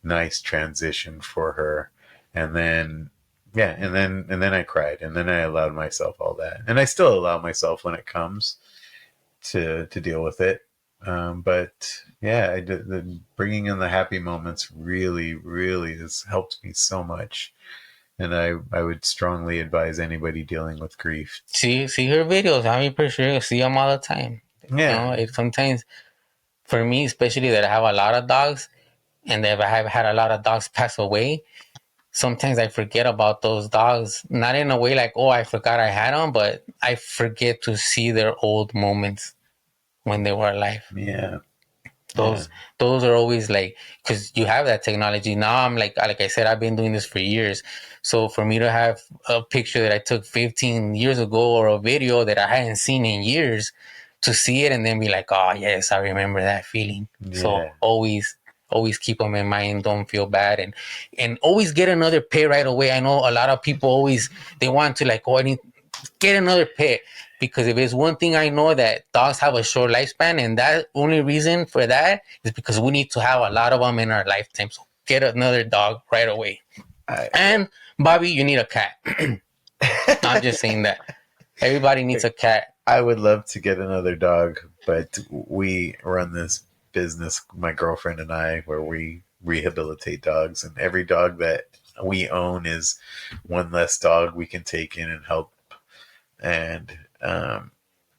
nice transition for her. And then, yeah, and then I cried, and then I allowed myself all that, and I still allow myself when it comes to deal with it. But yeah, bringing in the happy moments really, really has helped me so much. And I would strongly advise anybody dealing with grief. See her videos. I mean, for sure, see them all the time. Yeah, Sometimes for me, especially that I have a lot of dogs, and that I have had a lot of dogs pass away. Sometimes I forget about those dogs. Not in a way like, oh, I forgot I had them, but I forget to see their old moments when they were alive. yeah, yeah. Those those are always like, because you have that technology now. I'm like I said, I've been doing this for years. So for me to have a picture that I took 15 years ago or a video that I hadn't seen in years, to see it and then be like, oh yes, I remember that feeling. So Yeah. always keep them in mind. Don't feel bad, and always get another pet right away. I know a lot of people always, they want to like, oh, I need get another pet, because if there's one thing I know, that dogs have a short lifespan, and that only reason for that is because we need to have a lot of them in our lifetime. So get another dog right away. I, And Bobby, you need a cat. I'm just saying that everybody needs a cat. I would love to get another dog, but we run this business, my girlfriend and I, where we rehabilitate dogs, and every dog that we own is one less dog we can take in and help. And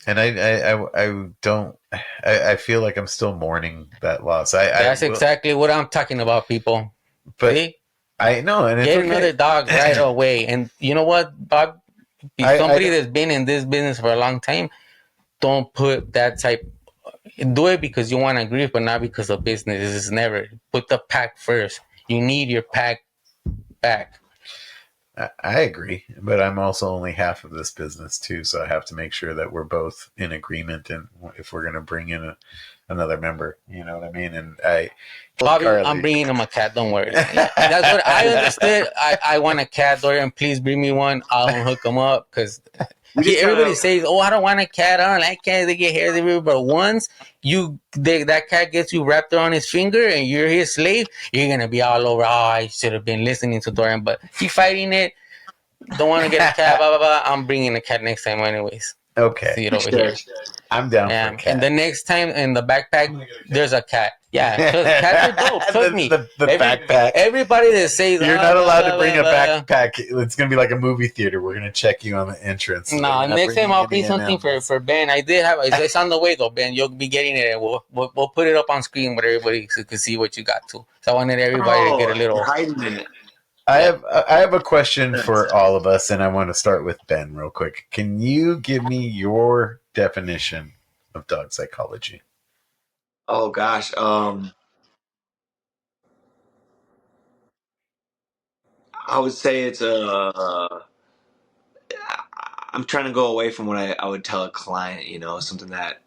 I don't. I feel like I'm still mourning that loss. I That's will, exactly what I'm talking about, people. but See, I know, and it's get okay. another dog right away. And you know what, Bob? Be I somebody that's been in this business for a long time. Don't put that type. Do it because you want to grieve, but not because of business. This is never. Put the pack first. You need your pack back. I agree, but I'm also only half of this business too, so I have to make sure that we're both in agreement. And if we're going to bring in another member, you know what I mean. And I told Bobby, I'm Carly, bringing him a cat. Don't worry. That's what I understood. I want a cat, Dorian. Please bring me one. I'll hook him up, because We just everybody gotta. says, "Oh, I don't want a cat. I don't like cats. They get hairs everywhere." But once that cat gets you wrapped around his finger and you're his slave, you're gonna be all over. Oh, I should have been listening to Dorian, but he fighting it. Don't want to get a cat. Blah blah blah. I'm bringing a cat next time, anyways. okay, See it over Sure. here. I'm down for a And the cat. next time in the backpack, I'm gonna get a cat. there's a cat. Yeah, cats are dope. Trust me. The backpack. Everybody that says, You're oh, not blah, allowed blah, to bring blah, a blah. backpack. It's going to be like a movie theater. We're going to check you on the entrance. So No, you're not next time bringing I'll any bring something animals. for Ben. I did have it's on the way though, Ben. You'll be getting it, and we'll put it up on screen where everybody can see what you got too. So I wanted everybody to get a Oh, you're little. hiding it. Yeah. I have a question for all of us, and I want to start with Ben real quick. Can you give me your definition of dog psychology? Oh gosh. I would say it's a. I'm trying to go away from what I would tell a client. Something that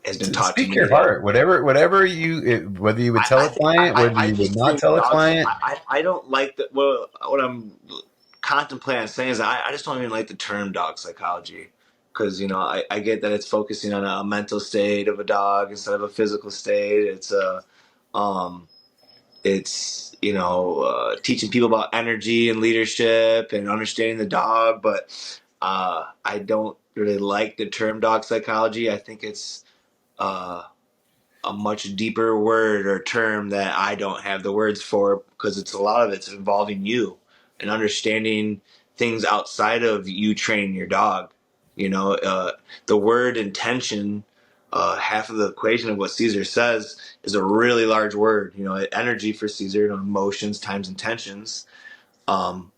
has been taught to Speak me your that heart. Whatever whether you would tell a client, whether I you would just not think tell a dogs. client. I don't like the well. What I'm contemplating on saying is I just don't even like the term dog psychology, because I get that it's focusing on a mental state of a dog instead of a physical state. Um it's teaching people about energy and leadership and understanding the dog, but I don't really like the term dog psychology. I think it's uh, a much deeper word or term that I don't have the words for, because it's a lot of it's involving you and understanding things outside of you training your dog. The word intention, half of the equation of what Caesar says, is a really large word. Energy for Caesar, emotions times intentions, um,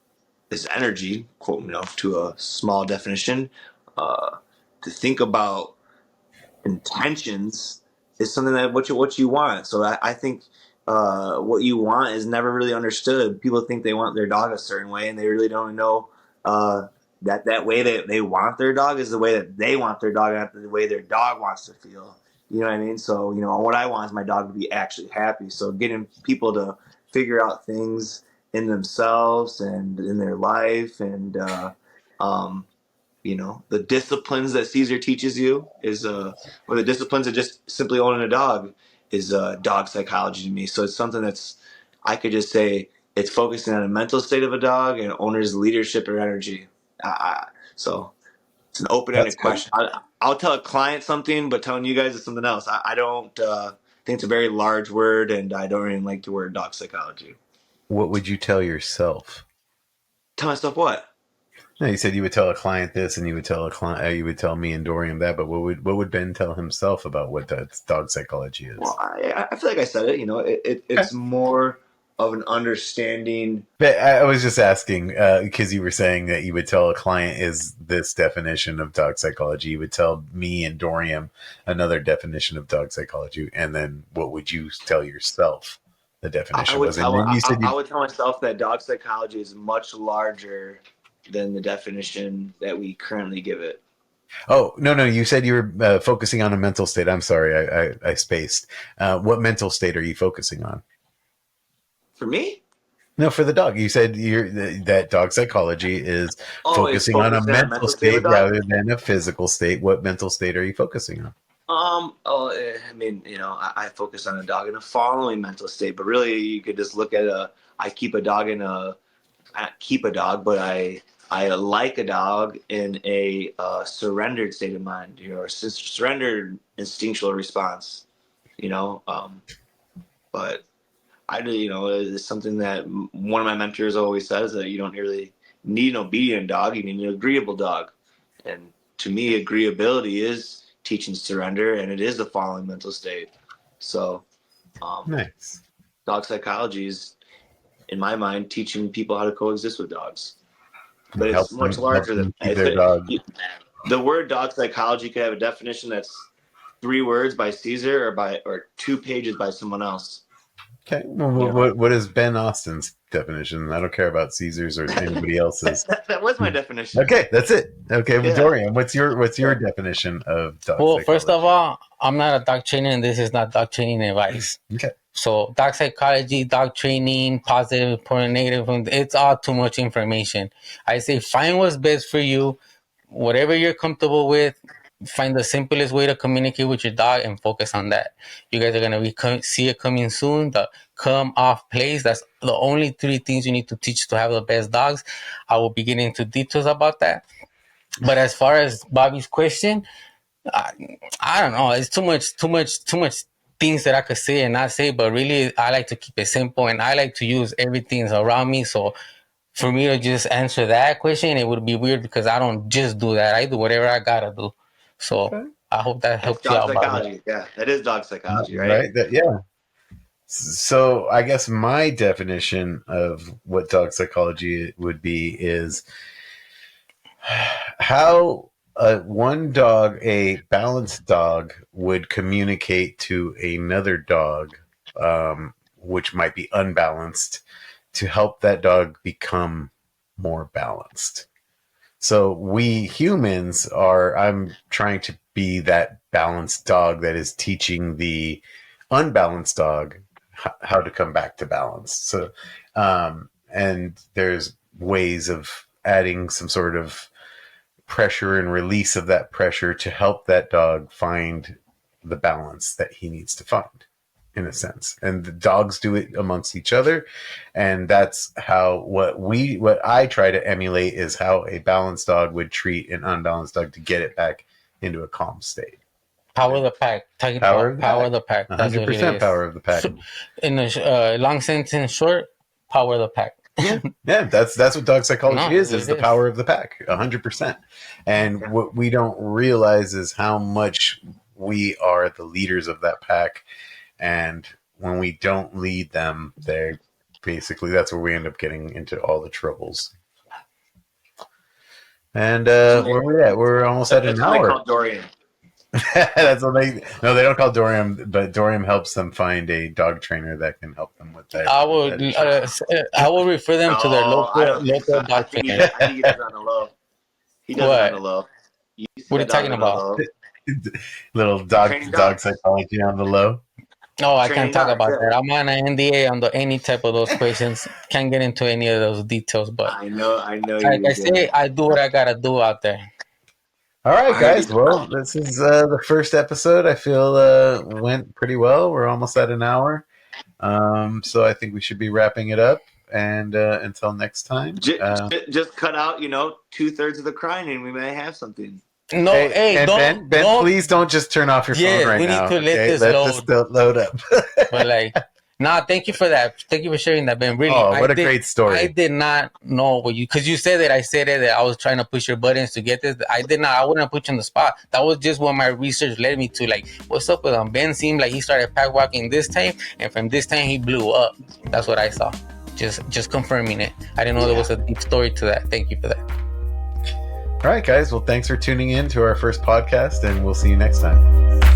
is energy, quote, to a small definition. To think about intentions is something that what you want. So I think what you want is never really understood. People think they want their dog a certain way, and they really don't know that way that they want their dog is the way that they want their dog, not the way their dog wants to feel. You know what I mean? So what I want is my dog to be actually happy. So getting people to figure out things in themselves and in their life, and um, the disciplines that Caesar teaches you is or the disciplines of just simply owning a dog is dog psychology to me. So it's something that's, I could just say, it's focusing on a mental state of a dog and owner's leadership or energy. So it's an That's open-ended good. question. I'll tell a client something, but telling you guys is something else. I don't think it's a very large word, and I don't even like the word dog psychology. What would you tell yourself? Tell myself what? No, you said you would tell a client this, and you would tell a client, you would tell me and Dorian that. But what would Ben tell himself about what that dog psychology Well, is? I feel like I said it. Okay. It's more of an understanding. But I was just asking because you were saying that you would tell a client is this definition of dog psychology. You would tell me and Dorian another definition of dog psychology, and then what would you tell yourself the I definition would was? And tell then you said I you. would tell myself that dog psychology is much larger than the definition that we currently give it. Oh, no, no! You said you were focusing on a mental state. I'm sorry, I spaced. What mental state are you focusing on? For me, No, for the dog. You said that dog psychology is it's focusing on a focusing on a mental mental state of a state dog. rather than a physical state. What mental state are you focusing on? I mean, I focus on a dog in a following mental state, but really, you could just look at I keep a dog in a, I don't keep a dog, but I like a dog in a surrendered state of mind, a surrendered instinctual response, you know. But I do, it's something that one of my mentors always says that you don't really need an obedient dog, you need an agreeable dog. And to me, agreeability is teaching surrender, and it is the following mental state. So, um, Nice. dog psychology is, in my mind, teaching people how to coexist with dogs. But it's much Helps larger than them keep that. their dog. The word dog psychology could have a definition that's 3 words by Caesar or 2 pages by someone else. Okay. Well, You know, what is Ben Austin's definition? I don't care about Caesar's or anybody else's. that was my definition. Okay, that's it. Okay, well, Yeah. Dorian, what's your definition of dog Well, first of psychology? all, I'm not a dog trainer, and this is not dog training advice. Okay. So, dog psychology, dog training, positive, important, negative, it's all too much information. I say find what's best for you, whatever you're comfortable with. Find the simplest way to communicate with your dog and focus on that. You guys are gonna see it coming soon. The come off plays. That's the only 3 things you need to teach to have the best dogs. I will be getting into details about that. But as far as Bobby's question, I, I don't know. It's too much things that I could say and not say. But really, I like to keep it simple, and I like to use everything that's around me. So for me to just answer that question, it would be weird because I don't just do that. I do whatever I gotta do. So Okay. I hope that That's helps you dog out, Bobby. psychology. Yeah, that is dog psychology, right? Right. Yeah. So I guess my definition of what dog psychology would be is how a balanced dog would communicate to another dog, which might be unbalanced, to help that dog become more balanced. So we humans I'm trying to be that balanced dog that is teaching the unbalanced dog how to come back to balance. So, and there's ways of adding some sort of pressure and release of that pressure to help that dog find the balance that he needs to find, in a sense. And the dogs do it amongst each other, and that's how what I try to emulate is how a balanced dog would treat an unbalanced dog to get it back into a calm state. Power of the pack. Talking Power about of the power pack. of the pack. That's what it 100% is. power of the pack. In a long sentence, short, power of the pack. Yeah, yeah, that's what dog psychology No, is it the is. power of the pack, 100%. And what we don't realize is how much we are the leaders of that pack, and when we don't lead them, they basically that's where we end up getting into all the troubles. And where are we at? We're almost at That's an what they hour. call Dorian. That's what they no, they don't call Doriam, but Doriam helps them find a dog trainer that can help them with that. I will refer them to their No, I don't think local so. dog trainer. I think he does it on the low. He does it on the What? low. You see What are you that dog talking on the about? low. Little dog Training dog dogs. psychology on the low. No, I can't training talk dogs. about Yeah. that. I'm on an NDA on any type of those questions. Can't get into any of those details. But I know like I you did. say, I do what I gotta do out there. All right, Alrighty, guys. Well, this is the first episode. I feel went pretty well. We're almost at an hour, so I think we should be wrapping it up. And until next time. Just cut out, 2/3 of the crying, and we may have something. No, hey, and don't, Ben, don't. please don't just turn off your phone Yes, right we need now. to let Okay, this let load. this load up. But like, nah, thank you for that. Thank you for sharing that, Ben. Really, Oh, what a great story! I did not know what because you said that I said it that I was trying to push your buttons to get this. I did not. I wouldn't put you on the spot. That was just what my research led me to. Like, what's up with him? Ben seemed like he started pack walking this time, and from this time he blew up. That's what I saw. Just confirming it. I didn't know there was a deep story to that. Thank you for that. All right, guys. Well, thanks for tuning in to our first podcast, and we'll see you next time.